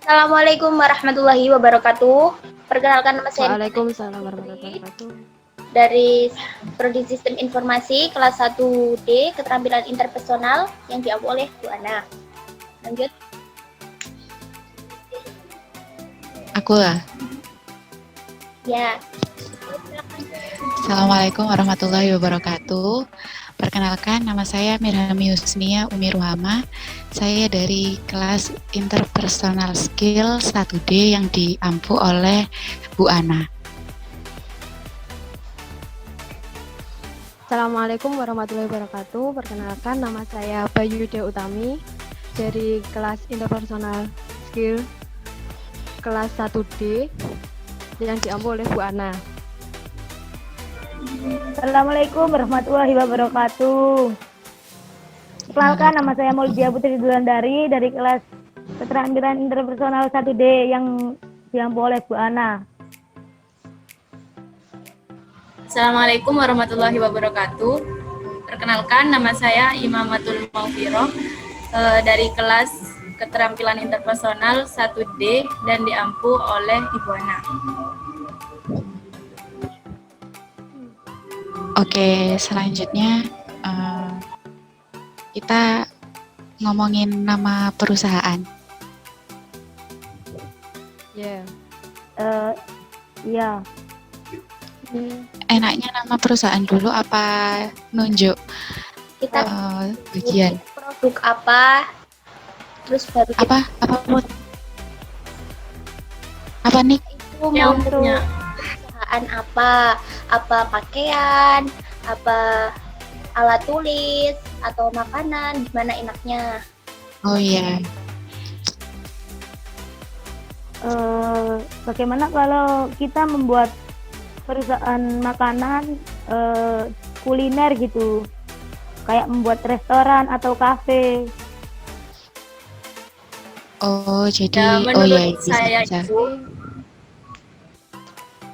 Assalamualaikum warahmatullahi wabarakatuh. Perkenalkan, nama saya Waalaikumsalam warahmatullahi wabarakatuh. dari Prodi Sistem Informasi kelas 1D Keterampilan Interpersonal yang diampu oleh Bu Ana. Lanjut. Aku lah. Ya. Assalamualaikum warahmatullahi wabarakatuh. Perkenalkan, nama saya Mirhami Husnia Umi Ruhama. Saya dari kelas Interpersonal Skill 1D yang diampu oleh Bu Ana. Assalamualaikum warahmatullahi wabarakatuh. Perkenalkan, nama saya Bayu Yuda Utami dari kelas Interpersonal Skill kelas 1D yang diampu oleh Bu Ana. Assalamualaikum warahmatullahi wabarakatuh. Perkenalkan, nama saya Maulidia Putri Dulandari dari kelas Keterampilan Interpersonal 1D yang diampu oleh Bu Ana. Assalamualaikum warahmatullahi wabarakatuh. Perkenalkan, nama saya Imamatul Maufiroh dari kelas Keterampilan Interpersonal 1D dan diampu oleh Ibu Ana. Oke, selanjutnya kita ngomongin nama perusahaan. Ya. Iya. Enaknya nama perusahaan dulu apa nunjuk Kita bagian? produk apa? Terus baru kita Apa nih? itu mau perusahaan apa? Apa pakaian? Apa alat tulis? Atau makanan? Gimana enaknya? Oh iya. Bagaimana kalau kita membuat perusahaan makanan kuliner gitu, kayak membuat restoran atau kafe? Oh, jadi Ya, menurut bisa. itu,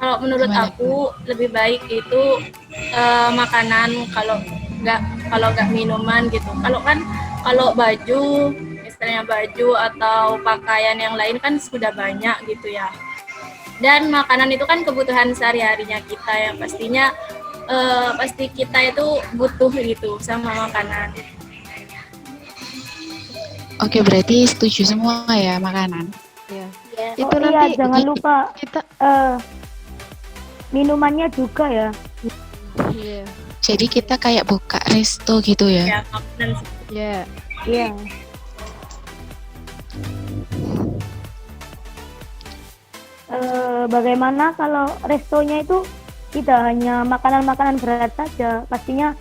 kalau menurut Gimana? aku lebih baik itu makanan kalau nggak minuman gitu. Kalau baju, misalnya baju atau pakaian yang lain kan sudah banyak gitu ya. Dan makanan itu kan kebutuhan sehari-harinya kita yang pastinya pasti kita itu butuh gitu sama makanan. Oke, berarti setuju semua ya makanan. Ya. Ya. Itu iya, nanti jangan lupa kita minumannya juga ya. Iya. Jadi kita kayak buka resto gitu ya. Ya, makanan Ya. Iya. Bagaimana kalau restonya itu tidak hanya makanan-makanan berat saja, pastinya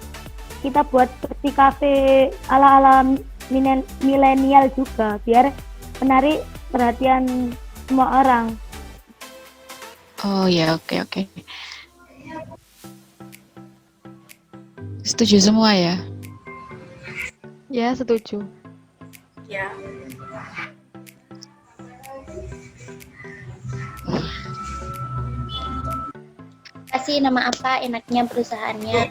kita buat seperti kafe ala-ala milenial juga, biar menarik perhatian semua orang. Oh ya, oke. Setuju semua ya? Ya, setuju. ya. Kasih nama apa enaknya perusahaannya?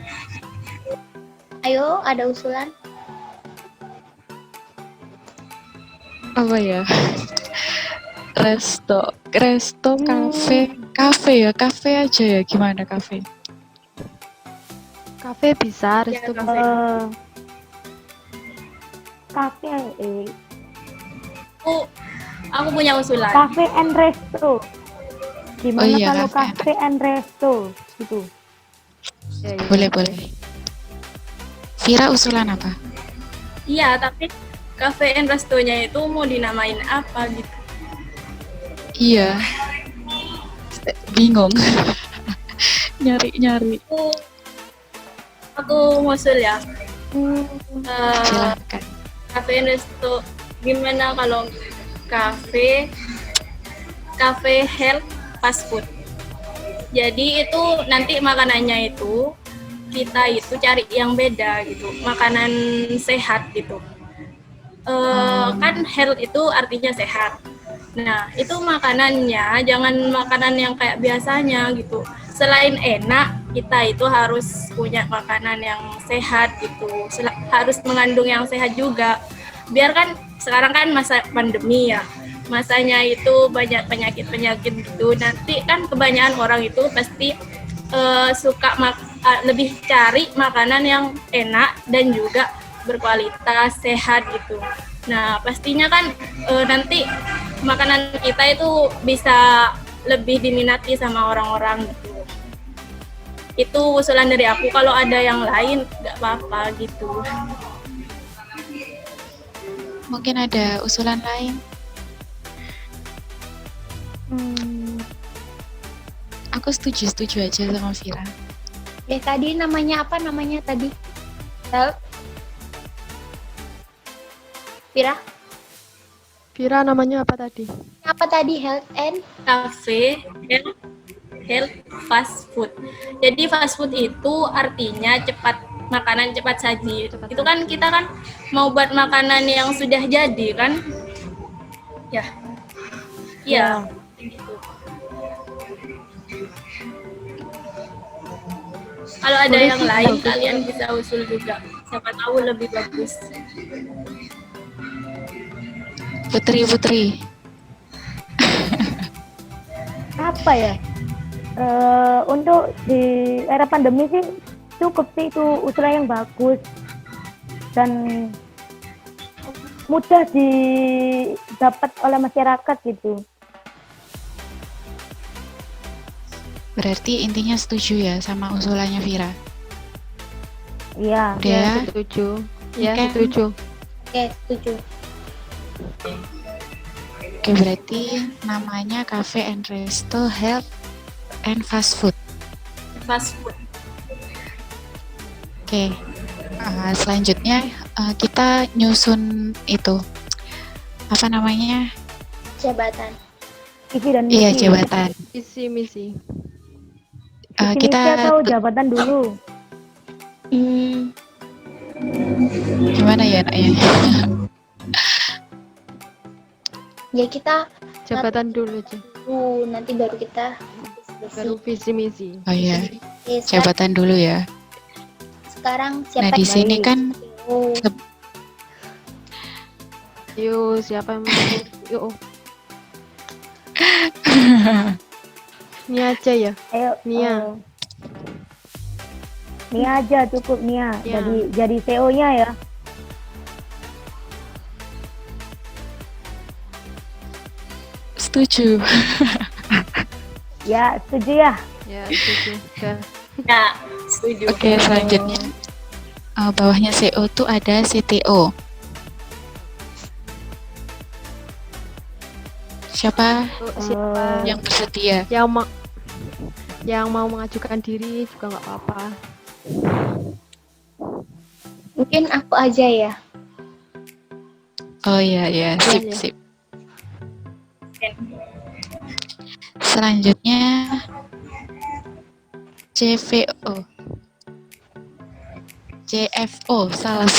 Ayo, ada usulan? Apa ya? Resto, kafe aja ya. Gimana kafe? Kafe bisa, Ya, resto kafe. bisa. Kafe Aku punya usulan. Cafe and resto. Gimana Oh iya, kalau cafe cafe and resto gitu? Ya, ya. Boleh. Vira usulan apa? Iya, tapi cafe and restonya itu mau dinamain apa gitu. Iya. Bingung. Nyari. Aku ngusul ya. Silakan. Cafe and resto. Gimana kalau cafe health fast food. Jadi itu nanti makanannya itu kita itu cari yang beda gitu, makanan sehat gitu. Kan health itu artinya sehat. Nah, itu makanannya jangan makanan yang kayak biasanya gitu. Selain enak, kita itu harus punya makanan yang sehat gitu. Harus mengandung yang sehat juga. Biar kan sekarang kan masa pandemi ya. masanya itu banyak penyakit-penyakit gitu. Nanti kan kebanyakan orang itu pasti suka lebih cari makanan yang enak dan juga berkualitas, sehat gitu. Nah, pastinya kan nanti makanan kita itu bisa lebih diminati sama orang-orang gitu. Itu usulan dari aku. Kalau ada yang lain nggak apa-apa gitu. Mungkin ada usulan lain. Aku setuju aja sama Vira. Tadi namanya apa namanya tadi? Health? Vira namanya apa tadi? Apa tadi? Health and Cafe health fast food. Jadi fast food itu artinya makanan cepat saji. Itu kan kita kan mau buat makanan yang sudah jadi kan? Ya. Iya. Gitu. Kalau ada Boleh yang sih, lain bagus. kalian bisa usul juga. Siapa tahu lebih bagus. Putri. Apa ya? Untuk di era pandemi sih cukup sih itu usulan yang bagus dan mudah didapat oleh masyarakat gitu. Berarti intinya setuju ya sama usulannya Vira. Iya. Udah ya? Setuju. Ya, Oke. setuju. Oke, setuju. Oke, berarti namanya Cafe and Resto Health and Fast Food. Fast food. Oke, selanjutnya kita nyusun itu apa namanya? Jabatan. Isi dan misi. Iya, jabatan. Visi misi. Visi Kita misi atau jabatan dulu. gimana ya Naya? Ya kita Jabatan dulu aja. nanti baru kita Baru diskusi. visi misi. Oh iya, Oke, jabatan dulu ya. sekarang Nah siapa di yang sini baik? kan Oh, Yuk, siapa yang mau? Yuk. Ini aja ya. Ayo. Nia. Nia aja cukup Nia. Iya. Jadi CEO-nya ya. setuju. Ya, setuju ya. Ya, setuju. Udah. Ya, setuju. Oke, selanjutnya bawahnya CO tuh ada CTO. Siapa Siapa yang bersedia? yang mau mengajukan diri juga nggak apa-apa. mungkin aku aja ya. Oh iya ya, sip Iya. sip. Selanjutnya CVO. CFO, salah.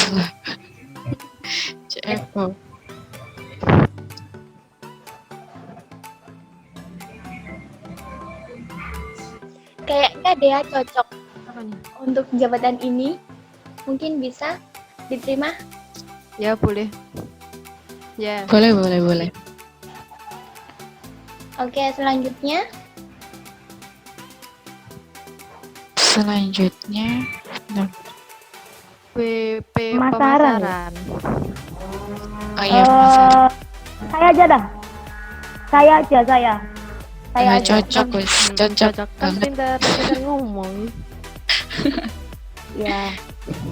CFO. Kayaknya dia cocok Apa nih? untuk jabatan ini. Mungkin bisa diterima. Ya, boleh. Ya. Boleh. Oke, selanjutnya nah, PP Pemasaran. pemasaran. oh iya pemasaran. Saya aja dah. Saya aja. Cocok wes, cocok Kan banget. pintar ngomong. Ya.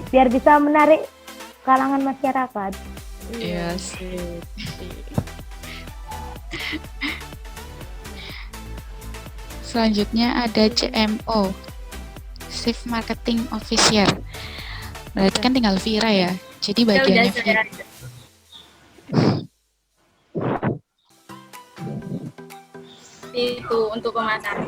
Biar bisa menarik kalangan masyarakat. Iya sih. Selanjutnya ada CMO, Chief Marketing Officer. Berarti kan tinggal Vira ya. Jadi Ya, udah bagiannya saya. Vira. Itu untuk pemasaran.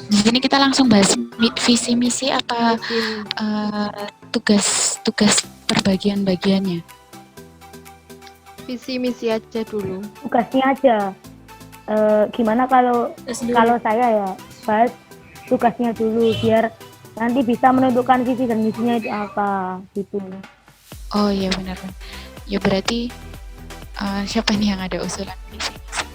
Di sini kita langsung bahas visi misi apa tugas perbagian-bagiannya. Visi misi aja dulu. Tugasnya aja. Gimana kalau Terus dulu. kalau saya ya bahas tugasnya dulu biar nanti bisa menentukan visi dan misinya itu apa gitu. Oh iya benar. Ya berarti siapa nih yang ada usulan visi misi?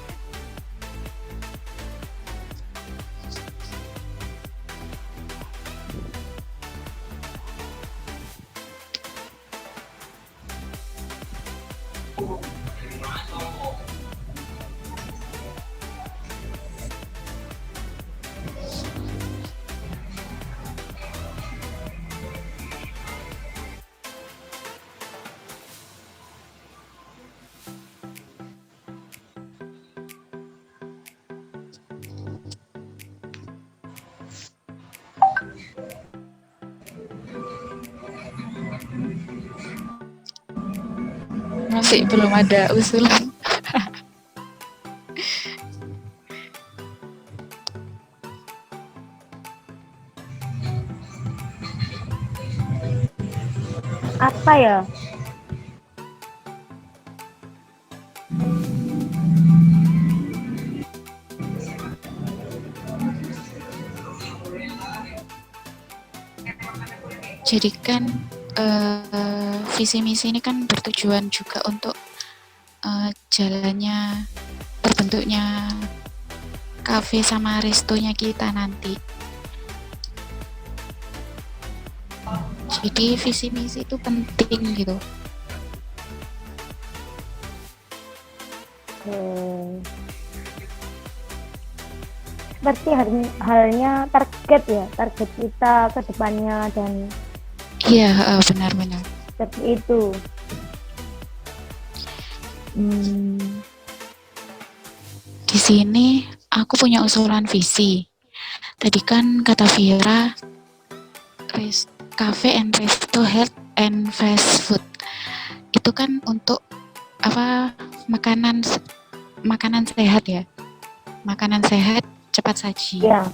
Masih belum ada usulan. Apa ya? Jadi kan visi misi ini kan bertujuan juga untuk jalannya terbentuknya kafe sama restonya kita nanti. Jadi visi misi itu penting gitu. Seperti halnya target kita ke depannya dan Iya, benar-benar. seperti itu. Di sini aku punya usulan visi. Tadi kan kata Vira, cafe and resto, health and fast food. Itu kan untuk apa? Makanan sehat ya. Makanan sehat cepat saji. Ya.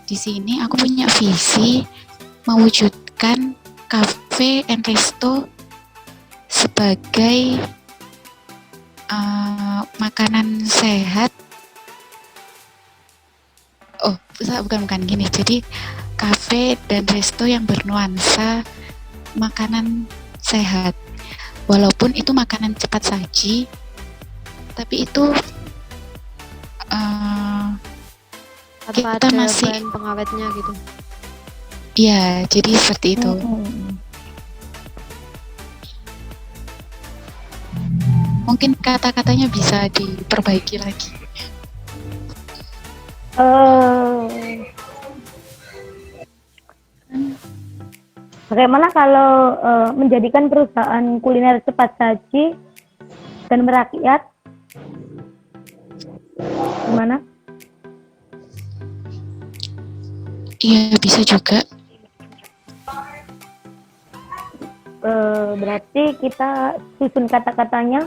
Di sini aku punya visi mewujudkan cafe and resto sebagai makanan sehat. Oh, bukan gini. Jadi cafe dan resto yang bernuansa makanan sehat. Walaupun itu makanan cepat saji, tapi itu Tanpa kita ada masih bahan pengawetnya gitu. ya, jadi seperti itu. Mungkin kata-katanya bisa diperbaiki lagi. Bagaimana kalau menjadikan perusahaan kuliner cepat saji dan merakyat? Gimana? Iya, bisa juga. Berarti kita susun kata-katanya.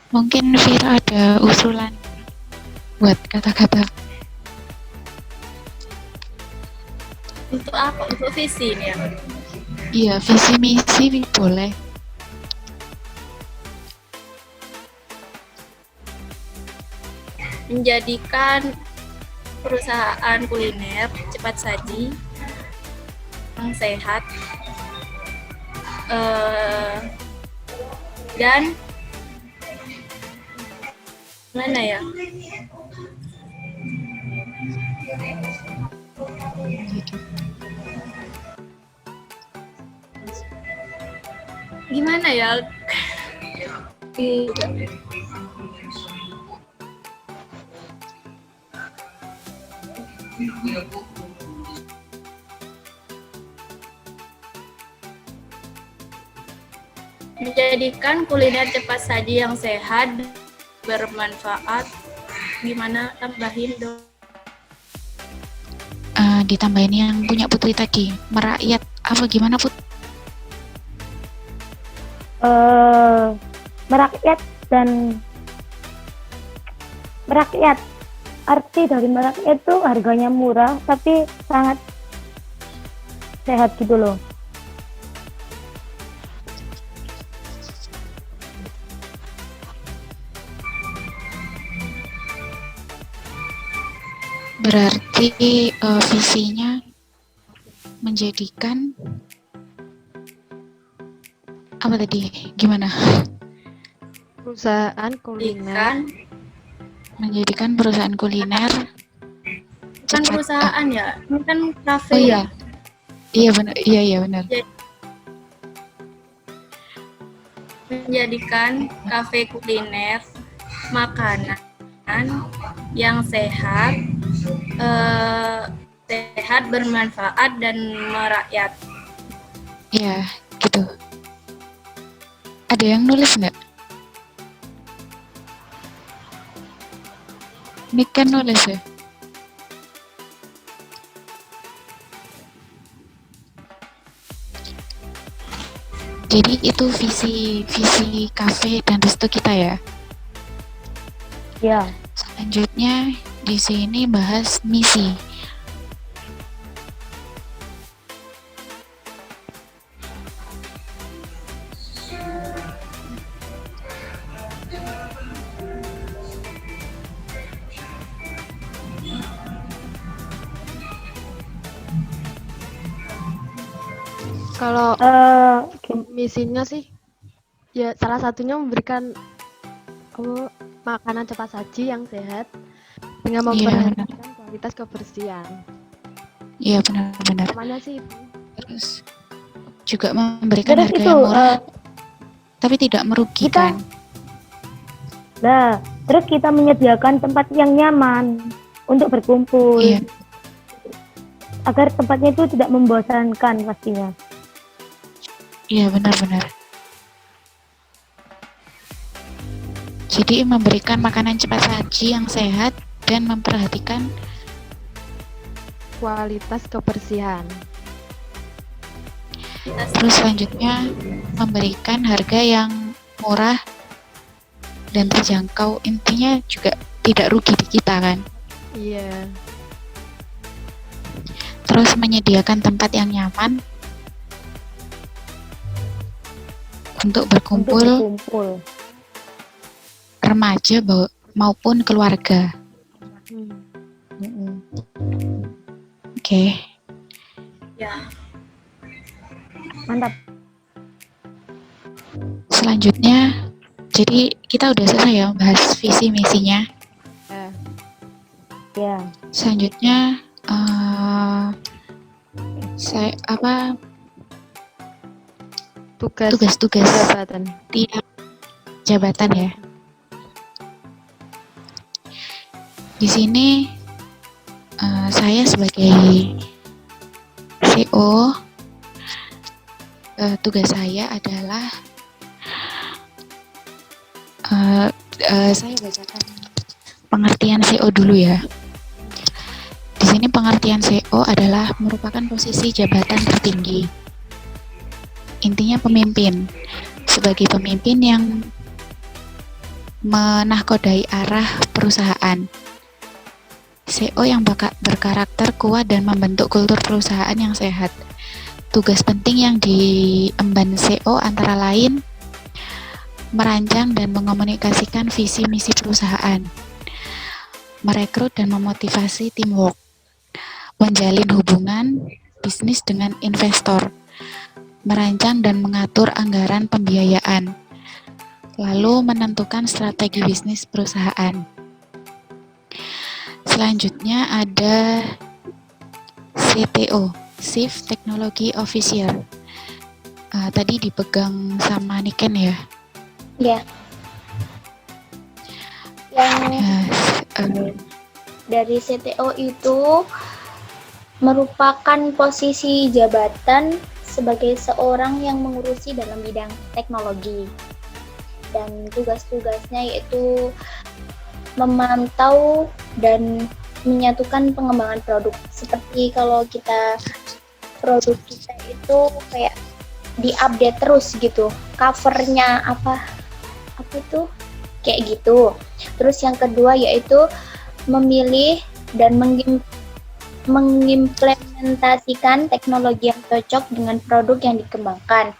Mungkin Vira ada usulan buat kata-kata. Untuk apa? Untuk visi ini ya. Iya, visi misi boleh. Menjadikan perusahaan kuliner cepat saji yang sehat dan mana ya? Gimana ya? Menjadikan kuliner cepat saji yang sehat, bermanfaat. Gimana, tambahin dong? Ditambahin yang punya Putri tadi, merakyat apa gimana Put? Merakyat dan merakyat. Arti dari merakyat itu harganya murah tapi sangat sehat gitu loh. Berarti visinya menjadikan apa tadi? Gimana? Perusahaan kuliner. Ikan, Menjadikan perusahaan kuliner kan cepat. perusahaan ya, ini kan kafe. Oh iya. Iya benar. Iya benar. Menjadikan kafe kuliner makanan yang sehat, bermanfaat dan merakyat. Iya, gitu. Ada yang nulis nggak? Ini kan nulis ya. Jadi itu visi kafe dan resto kita ya. Ya, Selanjutnya di sini bahas misi. Kalau gim- misinya sih ya salah satunya memberikan makanan cepat saji yang sehat dengan Iya, memperhatikan kualitas kebersihan. Iya benar-benar. Namanya sih itu. Terus juga memberikan terus harga itu yang murah tapi tidak merugikan. terus kita menyediakan tempat yang nyaman untuk berkumpul Iya. agar tempatnya itu tidak membosankan pastinya. Iya benar-benar. Jadi memberikan makanan cepat saji yang sehat dan memperhatikan Kualitas kebersihan. terus selanjutnya memberikan harga yang murah dan terjangkau. Intinya juga tidak rugi di kita kan. Iya. Terus menyediakan tempat yang nyaman untuk berkumpul remaja maupun keluarga. Oke. Ya, Mantap. Selanjutnya, jadi kita udah selesai ya bahas visi misinya. Ya. Selanjutnya, tugas-tugas Jabatan. tiap jabatan ya. Di sini saya sebagai CO, tugas saya adalah saya bacakan pengertian CO dulu ya. Di sini pengertian CO adalah merupakan posisi jabatan tertinggi. Intinya pemimpin. Sebagai pemimpin yang menahkodai arah perusahaan. CO yang berkarakter kuat dan membentuk kultur perusahaan yang sehat. Tugas penting yang diemban CO antara lain merancang dan mengomunikasikan visi misi perusahaan, merekrut dan memotivasi teamwork, menjalin hubungan bisnis dengan investor, merancang dan mengatur anggaran pembiayaan, lalu menentukan strategi bisnis perusahaan. Selanjutnya ada CTO, Chief Technology Officer. Tadi dipegang sama Niken ya? Ya. Yang dari CTO itu merupakan posisi jabatan sebagai seorang yang mengurusi dalam bidang teknologi. Dan tugas-tugasnya yaitu memantau dan menyatukan pengembangan produk. Seperti kalau produk kita itu kayak diupdate terus gitu, covernya apa itu kayak gitu. Terus yang kedua yaitu memilih dan mengimplementasikan teknologi yang cocok dengan produk yang dikembangkan.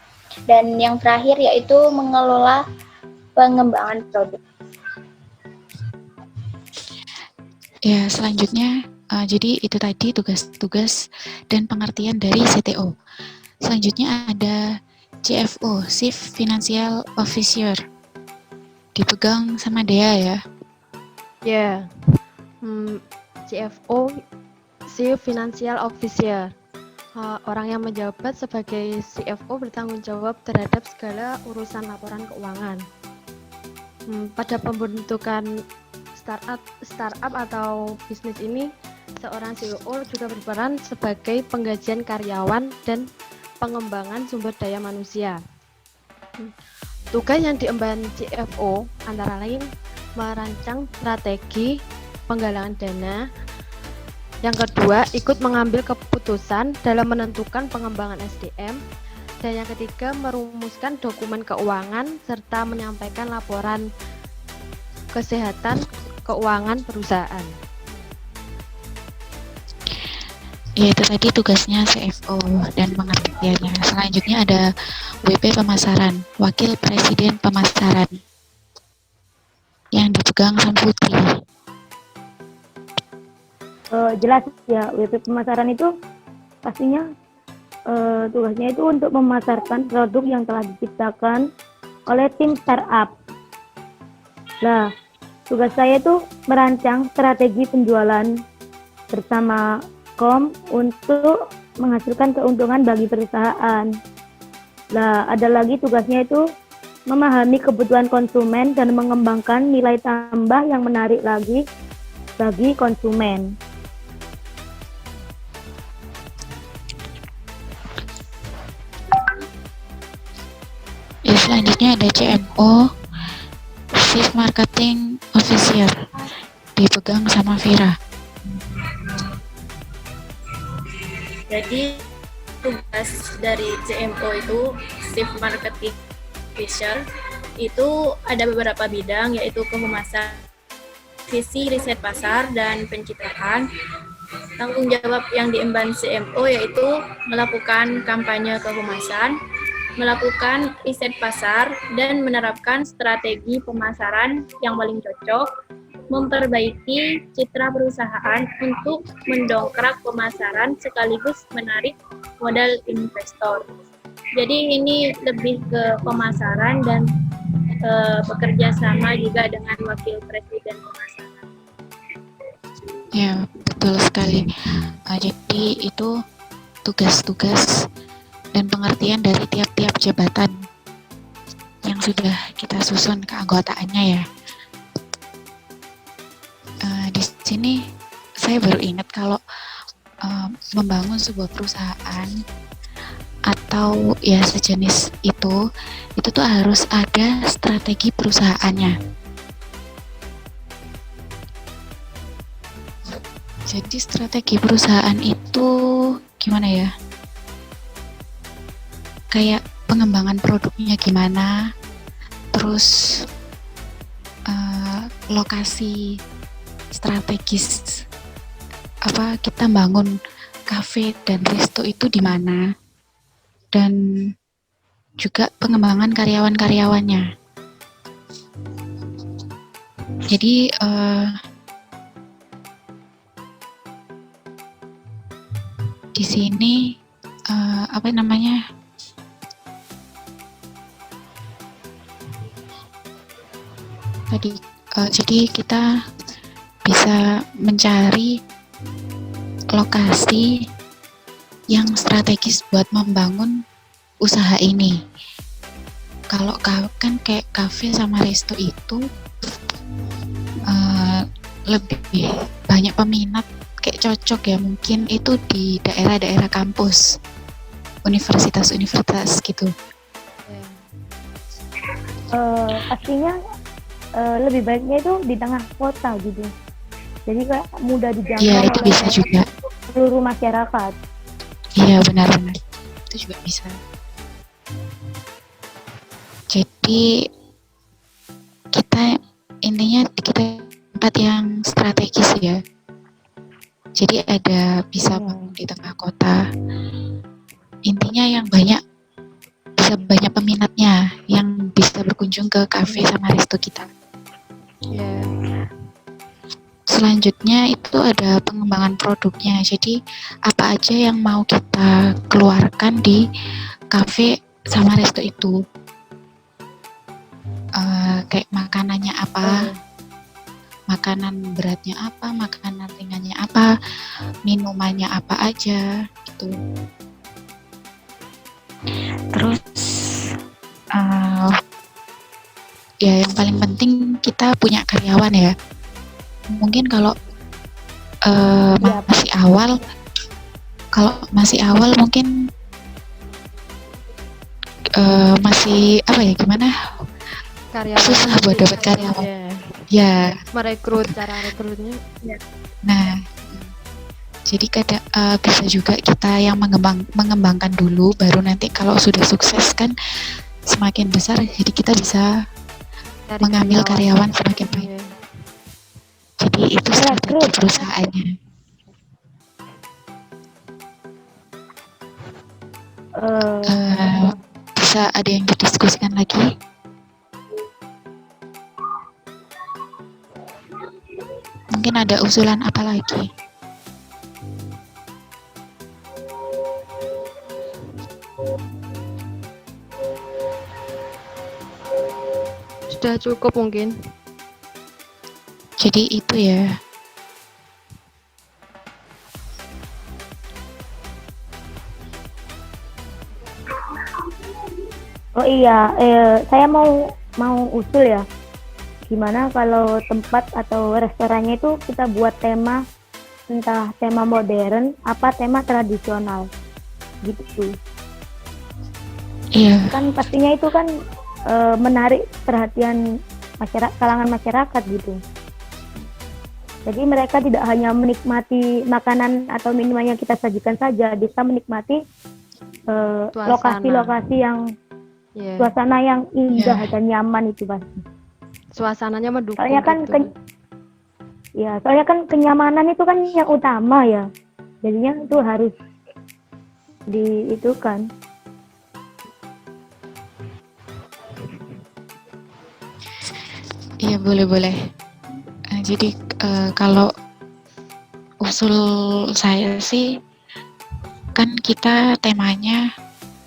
Dan yang terakhir yaitu mengelola pengembangan produk. Ya, selanjutnya jadi itu tadi tugas-tugas dan pengertian dari CTO. Selanjutnya ada CFO, Chief Financial Officer. Dipegang sama Dea ya. Ya, CFO, Chief Financial Officer. Orang yang menjabat sebagai CFO bertanggung jawab terhadap segala urusan laporan keuangan. Pada pembentukan startup atau bisnis ini, seorang CEO juga berperan sebagai penggajian karyawan dan pengembangan sumber daya manusia. Tugas yang diemban CFO antara lain merancang strategi penggalangan dana. Yang kedua, ikut mengambil keputusan dalam menentukan pengembangan SDM. Dan yang ketiga, merumuskan dokumen keuangan serta menyampaikan laporan kesehatan keuangan perusahaan. Ya, itu tadi tugasnya CFO dan pengertiannya. Selanjutnya ada WP Pemasaran, Wakil Presiden Pemasaran, yang dipegang Sang Putri. Jelas ya, WP Pemasaran itu pastinya tugasnya itu untuk memasarkan produk yang telah diciptakan oleh tim startup. Nah, tugas saya itu merancang strategi penjualan bersama kom untuk menghasilkan keuntungan bagi perusahaan. Nah, ada lagi tugasnya itu memahami kebutuhan konsumen dan mengembangkan nilai tambah yang menarik lagi bagi konsumen. Ya, selanjutnya ada CMO, Chief Marketing Officer, dipegang sama Vira. Jadi tugas dari CMO itu Chief Marketing Officer itu ada beberapa bidang, yaitu kehumasan, visi riset pasar dan pencitraan. Tanggung jawab yang diemban CMO yaitu melakukan kampanye kehumasan, melakukan riset pasar dan menerapkan strategi pemasaran yang paling cocok, memperbaiki citra perusahaan untuk mendongkrak pemasaran sekaligus menarik modal investor. Jadi ini lebih ke pemasaran dan bekerja sama juga dengan wakil presiden pemasaran. Ya, betul sekali. Jadi itu tugas-tugas dan pengertian dari tiap-tiap jabatan yang sudah kita susun keanggotaannya ya. Di sini saya baru ingat kalau membangun sebuah perusahaan atau ya sejenis itu tuh harus ada strategi perusahaannya. Jadi strategi perusahaan itu gimana ya? Kayak pengembangan produknya gimana, terus lokasi strategis apa kita bangun kafe dan resto itu di mana, dan juga pengembangan karyawan-karyawannya. Jadi di sini apa namanya? Tadi jadi kita bisa mencari lokasi yang strategis buat membangun usaha ini. Kalau kan kayak kafe sama resto itu lebih banyak peminat, kayak cocok ya mungkin itu di daerah-daerah kampus, universitas-universitas gitu. Pastinya lebih baiknya itu di tengah kota gitu. Jadi kayak mudah dijangkau Iya, itu bisa juga. seluruh masyarakat. Iya, benar-benar. Itu juga bisa. Jadi kita intinya kita ya. Jadi ada bisa bangun di tengah kota. Intinya yang bisa banyak peminatnya yang bisa berkunjung ke kafe sama resto kita. Ya. Selanjutnya itu ada pengembangan produknya. Jadi apa aja yang mau kita keluarkan di kafe sama resto itu. Kayak makanannya apa, makanan beratnya apa, makanan ringannya apa, minumannya apa aja gitu. Terus ya yang paling penting kita punya karyawan ya. Mungkin kalau masih awal mungkin masih apa ya, gimana, Karyawan susah buat dapat karyawan. Ya. Ya. Merekrut, cara rekrutnya. Nah, jadi bisa juga kita yang mengembangkan dulu, baru nanti kalau sudah sukses kan semakin besar, jadi kita bisa Cari mengambil karyawan semakin baik. Ya. Jadi itu strategi perusahaannya. Bisa ada yang didiskusikan lagi? Mungkin ada usulan apa lagi? Sudah cukup mungkin. Jadi itu ya. Oh iya, saya mau usul ya. Gimana kalau tempat atau restorannya itu kita buat tema, entah tema modern, apa tema tradisional, gitu. Iya. Kan pastinya itu kan menarik perhatian kalangan masyarakat gitu. Jadi mereka tidak hanya menikmati makanan atau minuman yang kita sajikan saja, bisa menikmati lokasi-lokasi yang suasana yang indah dan nyaman itu pasti. Suasananya mendukung. Soalnya kan soalnya kan kenyamanan itu kan yang utama ya. Jadinya itu harus kan. Iya, boleh. Jadi kalau usul saya sih, kan kita temanya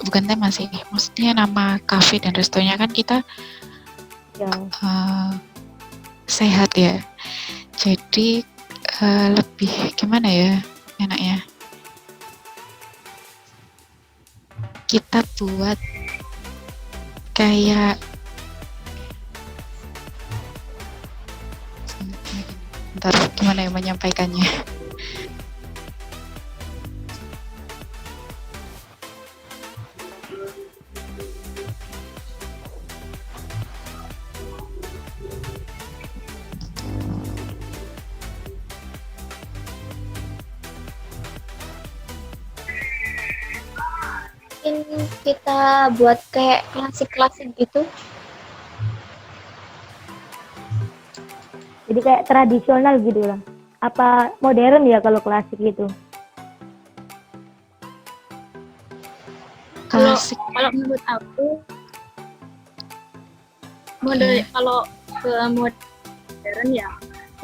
bukan tema sih, maksudnya nama kafe dan restonya kan kita sehat ya. Jadi lebih gimana ya enaknya, kita buat kayak gimana ya menyampaikannya. Mungkin kita buat kayak klasik-klasik gitu. Jadi kayak tradisional gitu lah. Apa modern ya kalau klasik gitu? Klasik. Kalau menurut aku kalau ke modern ya,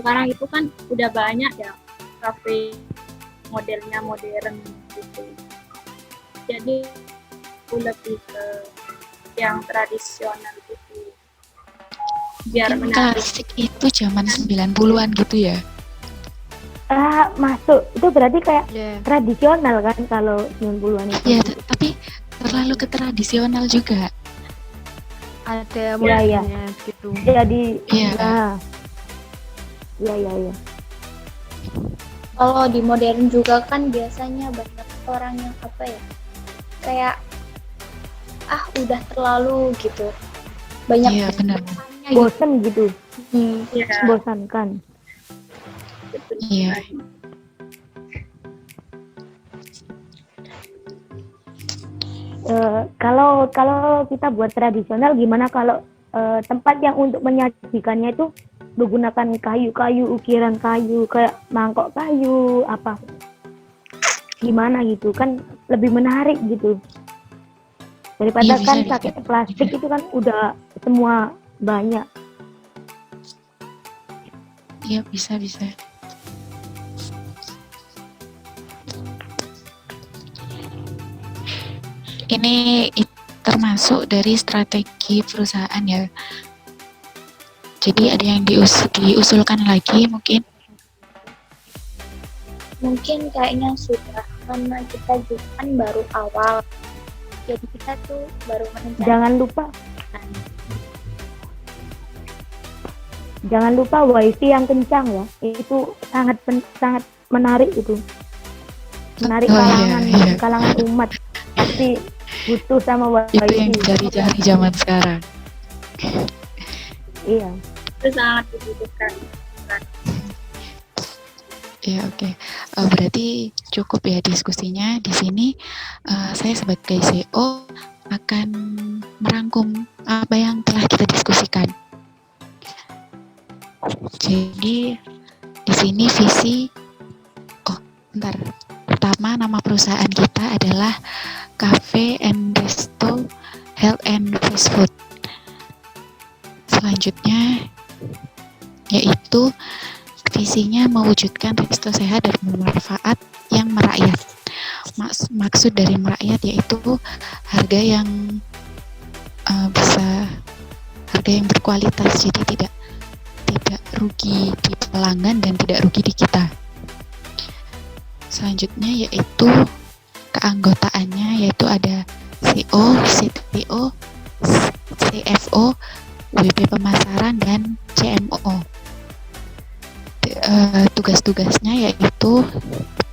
sekarang itu kan udah banyak ya kafe modelnya modern gitu. Jadi aku lebih ke yang tradisional gitu. Biar menarik. Klasik itu zaman 90-an gitu ya. Masuk. Itu berarti kayak tradisional kan kalau 90-an itu. Iya, tapi terlalu ke tradisional juga. Ada modelnya gitu. Jadi iya. Kalau di modern juga kan biasanya banyak orang yang apa ya, kayak udah terlalu gitu, banyak benar. Bosan gitu. Iya. Bosankan. Iya. Kalau kita buat tradisional, gimana kalau tempat yang untuk menyajikannya itu menggunakan kayu-kayu, ukiran kayu, kayak mangkok kayu, apa gimana gitu kan lebih menarik gitu daripada Iya, bisa, kan bisa. pakai plastik itu kan udah semua banyak. Iya, bisa. Ini termasuk dari strategi perusahaan ya. Jadi ada yang diusulkan lagi mungkin. Mungkin kayaknya sudah, karena kita juga kan baru awal. Jadi kita tuh baru Jangan lupa wifi yang kencang ya, itu sangat menarik itu, menarik Oh, iya. kalangan umat pasti butuh sama wifi. Itu yang cari-cari zaman sekarang. Iya. itu sangat dibutuhkan. Ya, oke. Berarti cukup ya diskusinya di sini. Saya sebagai CEO akan merangkum apa yang telah kita diskusikan. Jadi di sini visi. Bentar. Pertama, nama perusahaan kita adalah Cafe and Resto Health and Fast Food. Selanjutnya yaitu visinya mewujudkan resto sehat dan bermanfaat yang merakyat. Maksud dari merakyat yaitu harga yang harga yang berkualitas, jadi tidak rugi di pelanggan dan tidak rugi di kita. Selanjutnya yaitu keanggotaannya, yaitu ada CEO, CTO, CFO, WP pemasaran, dan CMO. Tugas-tugasnya yaitu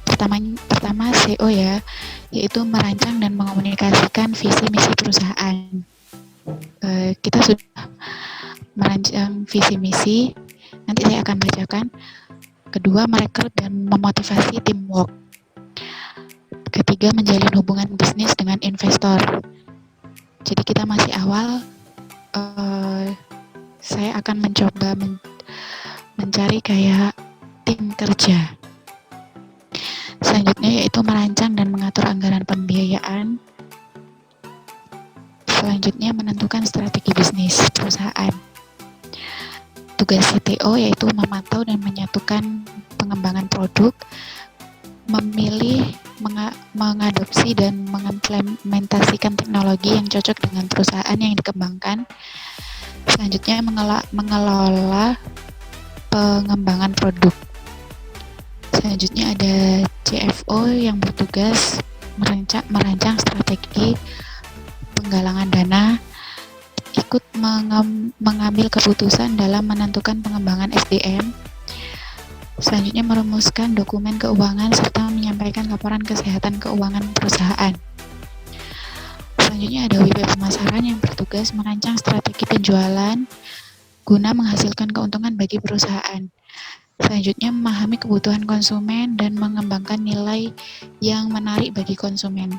pertama CEO ya, yaitu merancang dan mengomunikasikan visi misi perusahaan. Kita sudah merancang visi misi, nanti saya akan bacakan. Kedua, merekrut dan memotivasi teamwork. Ketiga, menjalin hubungan bisnis dengan investor. Jadi kita masih awal, saya akan mencoba mencari kayak tim kerja. Selanjutnya yaitu merancang dan mengatur anggaran pembiayaan. Selanjutnya menentukan strategi bisnis perusahaan. Tugas CTO yaitu memantau dan menyatukan pengembangan produk, memilih, mengadopsi dan mengimplementasikan teknologi yang cocok dengan perusahaan yang dikembangkan. Selanjutnya mengelola pengembangan produk. Selanjutnya ada CFO yang bertugas merancang strategi penggalangan dana, ikut mengambil keputusan dalam menentukan pengembangan SDM. Selanjutnya merumuskan dokumen keuangan serta menyampaikan laporan kesehatan keuangan perusahaan. Selanjutnya ada WP pemasaran yang bertugas merancang strategi penjualan guna menghasilkan keuntungan bagi perusahaan. Selanjutnya memahami kebutuhan konsumen dan mengembangkan nilai yang menarik bagi konsumen.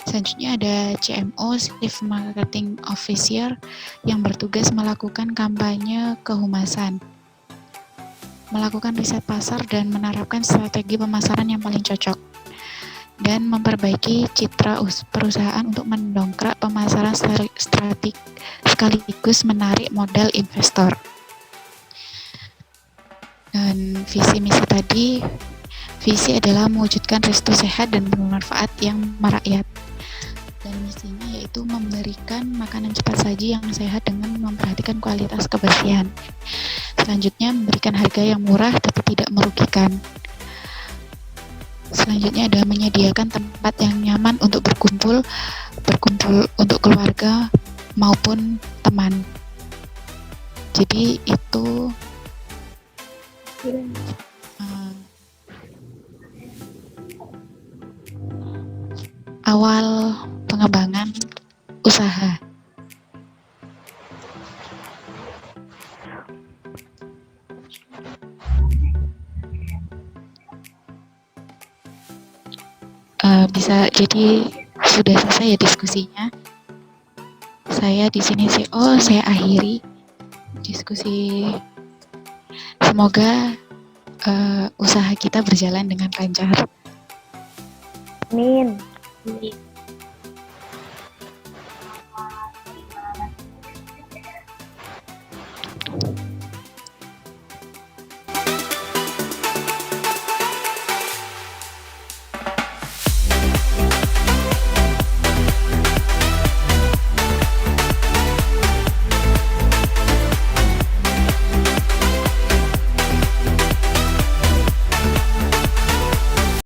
Selanjutnya ada CMO, Chief Marketing Officer, yang bertugas melakukan kampanye kehumasan, melakukan riset pasar dan menerapkan strategi pemasaran yang paling cocok, dan memperbaiki citra perusahaan untuk mendongkrak pemasaran strategik sekaligus menarik modal investor. Dan visi misi tadi, visi adalah mewujudkan resto sehat dan bermanfaat yang merakyat. Dan misinya yaitu memberikan makanan cepat saji yang sehat dengan memperhatikan kualitas kebersihan. Selanjutnya memberikan harga yang murah tapi tidak merugikan. Selanjutnya ada menyediakan tempat yang nyaman untuk berkumpul untuk keluarga maupun teman. Jadi itu awal pengembangan usaha. Bisa jadi sudah selesai ya diskusinya. Saya di sini CEO, saya akhiri diskusi Semoga usaha kita berjalan dengan lancar. Amin. Amin.